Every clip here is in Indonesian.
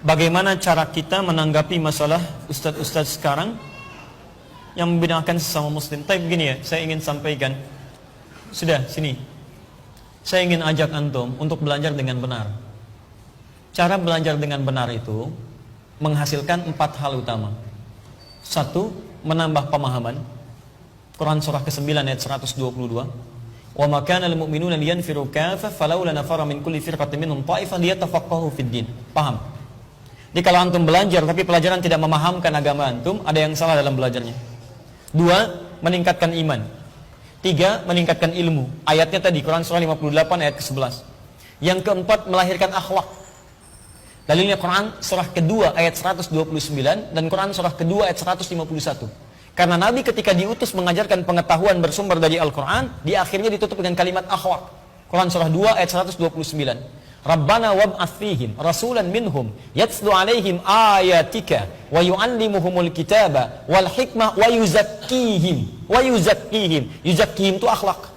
Bagaimana cara kita menanggapi masalah ustadz-ustadz sekarang yang membinakan sesama muslim? Tapi begini ya, saya ingin sampaikan. Sudah, sini. Saya ingin ajak antum untuk belajar dengan benar. Cara belajar dengan benar itu menghasilkan 4 hal utama. 1, menambah pemahaman. Quran surah ke-9 ayat 122. Wa ma kana lil mu'minuna liyanfiru kaffa falawla nafara min kulli firqatin minhum ta'ifatan liyatafaqahu fid din. Paham? Jadi kalau antum belajar tapi pelajaran tidak memahamkan agama antum, ada yang salah dalam belajarnya. 2, meningkatkan iman. 3, meningkatkan ilmu. Ayatnya tadi Quran surah 58 ayat ke-11. Yang keempat, melahirkan akhlak. Dalilnya Quran surah kedua ayat 129 dan Quran surah kedua ayat 151. Karena Nabi ketika diutus mengajarkan pengetahuan bersumber dari Al-Quran, di akhirnya ditutup dengan kalimat akhlak. Quran surah 2 ayat 129. Rabbana wab'ats fihim rasulan minhum yatslu alaihim ayatika wa yu'allimuhumul kitaba wal hikmah wa yuzakkihim. Yuzakkihim itu akhlak,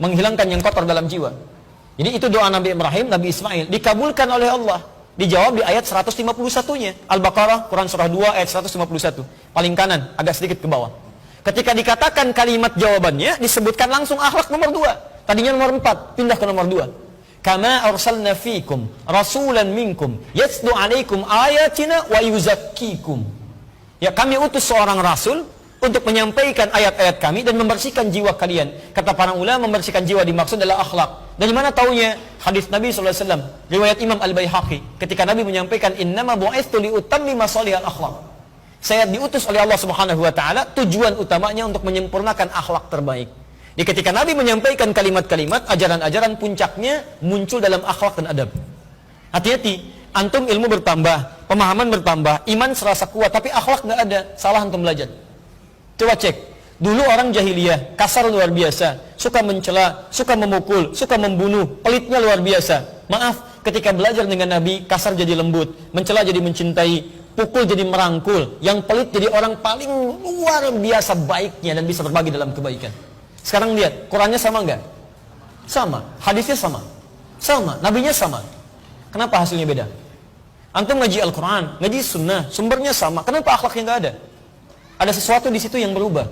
menghilangkan yang kotor dalam jiwa. Jadi itu doa Nabi Ibrahim, Nabi Ismail dikabulkan oleh Allah. Dijawab di ayat 151-nya Al-Baqarah Quran surah 2 ayat 151. Paling kanan, agak sedikit ke bawah. Ketika dikatakan kalimat jawabannya, disebutkan langsung akhlak nomor 2. Tadinya nomor 4, pindah ke nomor 2. Kama arsalna fikum rasulan minkum yatslu alaikum ayatina wa yuzakkikum. Ya, kami utus seorang rasul untuk menyampaikan ayat-ayat kami dan membersihkan jiwa kalian. Kata para ulama, membersihkan jiwa dimaksud adalah akhlak. Dari mana taunya? Hadis Nabi SAW, riwayat Imam Al-Baihaqi, ketika Nabi menyampaikan innama bu'itsu liutammima shalihal akhlak. Saya diutus oleh Allah Subhanahu wa taala, tujuan utamanya untuk menyempurnakan akhlak terbaik. Di ketika Nabi menyampaikan kalimat-kalimat, ajaran-ajaran puncaknya muncul dalam akhlak dan adab. Hati-hati, antum ilmu bertambah, pemahaman bertambah, iman serasa kuat, tapi akhlak nggak ada, salah antum belajar. Coba cek, dulu orang jahiliyah kasar luar biasa, suka mencela, suka memukul, suka membunuh, pelitnya luar biasa. Maaf, ketika belajar dengan Nabi, kasar jadi lembut, mencela jadi mencintai, pukul jadi merangkul, yang pelit jadi orang paling luar biasa baiknya dan bisa berbagi dalam kebaikan. Sekarang lihat, Qurannya sama enggak? Sama. Hadisnya sama? Sama. Nabinya sama. Kenapa hasilnya beda? Antum ngaji Al-Quran, ngaji Sunnah, sumbernya sama. Kenapa akhlaknya enggak ada? Ada sesuatu di situ yang berubah.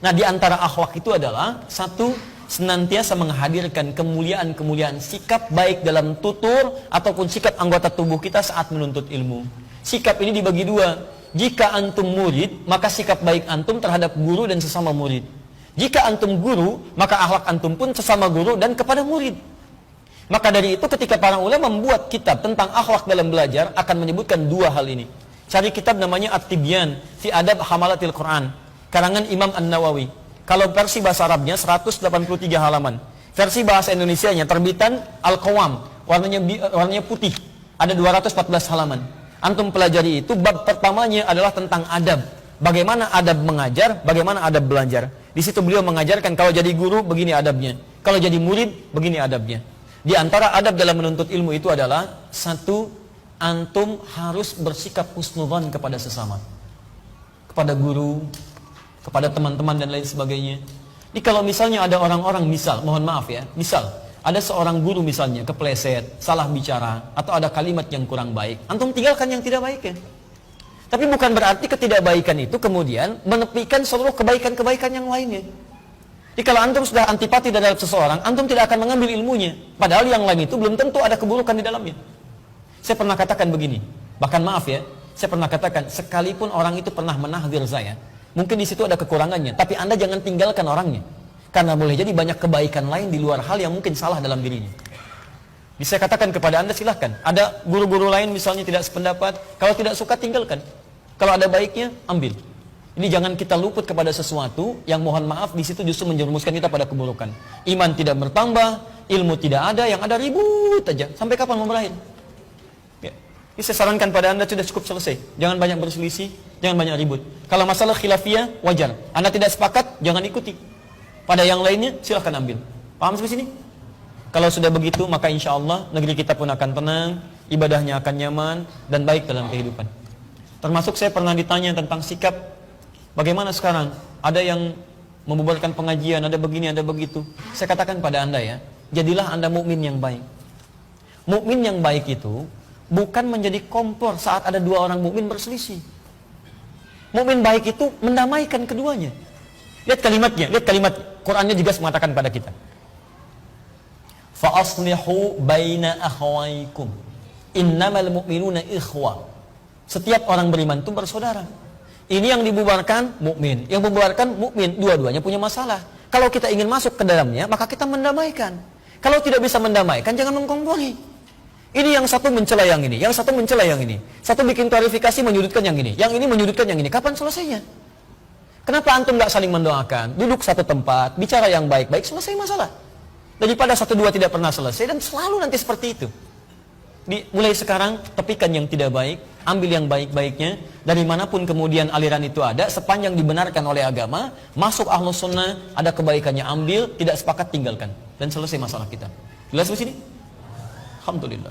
Nah, di antara akhlak itu adalah 1, senantiasa menghadirkan kemuliaan-kemuliaan sikap baik dalam tutur ataupun sikap anggota tubuh kita saat menuntut ilmu. Sikap ini dibagi 2. Jika antum murid, maka sikap baik antum terhadap guru dan sesama murid. Jika antum guru, maka akhlak antum pun sesama guru dan kepada murid. Maka dari itu ketika para ulama membuat kitab tentang akhlak dalam belajar, akan menyebutkan 2 hal ini. Cari kitab namanya At-Tibyan fi Adab Hamalatil Quran, karangan Imam An-Nawawi. Kalau versi bahasa Arabnya 183 halaman. Versi bahasa Indonesianya terbitan Al-Qawam, warnanya putih, ada 214 halaman. Antum pelajari itu, bab pertamanya adalah tentang adab. Bagaimana adab mengajar, bagaimana adab belajar. Di situ beliau mengajarkan kalau jadi guru begini adabnya, kalau jadi murid begini adabnya. Di antara adab dalam menuntut ilmu itu adalah 1, antum harus bersikap husnudzon kepada sesama, kepada guru, kepada teman-teman dan lain sebagainya. Jadi kalau misalnya ada orang-orang, misal, mohon maaf ya, misal ada seorang guru misalnya kepleset, salah bicara, atau ada kalimat yang kurang baik, antum tinggalkan yang tidak baik ya. Tapi bukan berarti ketidakbaikan itu kemudian menepikan seluruh kebaikan-kebaikan yang lainnya. Jadi kalau antum sudah antipati terhadap seseorang, antum tidak akan mengambil ilmunya. Padahal yang lain itu belum tentu ada keburukan di dalamnya. Saya pernah katakan begini, bahkan maaf ya, saya pernah katakan, sekalipun orang itu pernah menahdir saya, mungkin di situ ada kekurangannya, tapi Anda jangan tinggalkan orangnya. Karena boleh jadi banyak kebaikan lain di luar hal yang mungkin salah dalam dirinya. Bisa saya katakan kepada Anda, silahkan. Ada guru-guru lain misalnya tidak sependapat, kalau tidak suka tinggalkan. Kalau ada baiknya, ambil. Ini jangan kita luput kepada sesuatu yang mohon maaf di situ justru menjerumuskan kita pada keburukan. Iman tidak bertambah, ilmu tidak ada, yang ada ribut aja. Sampai kapan mau berakhir? Ya. Ini saya sarankan pada Anda sudah cukup selesai. Jangan banyak berselisih, jangan banyak ribut. Kalau masalah khilafiyah, wajar. Anda tidak sepakat, jangan ikuti. Pada yang lainnya, silahkan ambil. Paham sampai sini? Kalau sudah begitu, maka insya Allah negeri kita pun akan tenang, ibadahnya akan nyaman, dan baik dalam kehidupan. Termasuk saya pernah ditanya tentang sikap, bagaimana sekarang? Ada yang membubarkan pengajian, ada begini, ada begitu. Saya katakan pada Anda ya, jadilah Anda mukmin yang baik. Mukmin yang baik itu bukan menjadi kompor saat ada dua orang mukmin berselisih. Mukmin baik itu mendamaikan keduanya. Lihat kalimatnya, lihat kalimat Qur'annya juga mengatakan pada kita. Fa aslihu baina akhawaykum. Innamal mu'minuna ikhwah. Setiap orang beriman itu bersaudara. Ini yang dibubarkan mukmin, yang membubarkan mukmin, dua-duanya punya masalah. Kalau kita ingin masuk ke dalamnya, maka kita mendamaikan. Kalau tidak bisa mendamaikan, jangan mengkompori. Ini yang satu mencela yang ini, yang satu mencela yang ini. Satu bikin klarifikasi menyudutkan yang ini menyudutkan yang ini. Kapan selesainya? Kenapa antum nggak saling mendoakan? Duduk satu tempat, bicara yang baik-baik, selesai masalah. Daripada satu dua tidak pernah selesai dan selalu nanti seperti itu. Mulai sekarang tepikan yang tidak baik, ambil yang baik-baiknya. Dari manapun kemudian aliran itu ada, sepanjang dibenarkan oleh agama, masuk Ahlus Sunnah, ada kebaikannya ambil, tidak sepakat tinggalkan, dan selesai masalah kita. Jelas di sini? Alhamdulillah.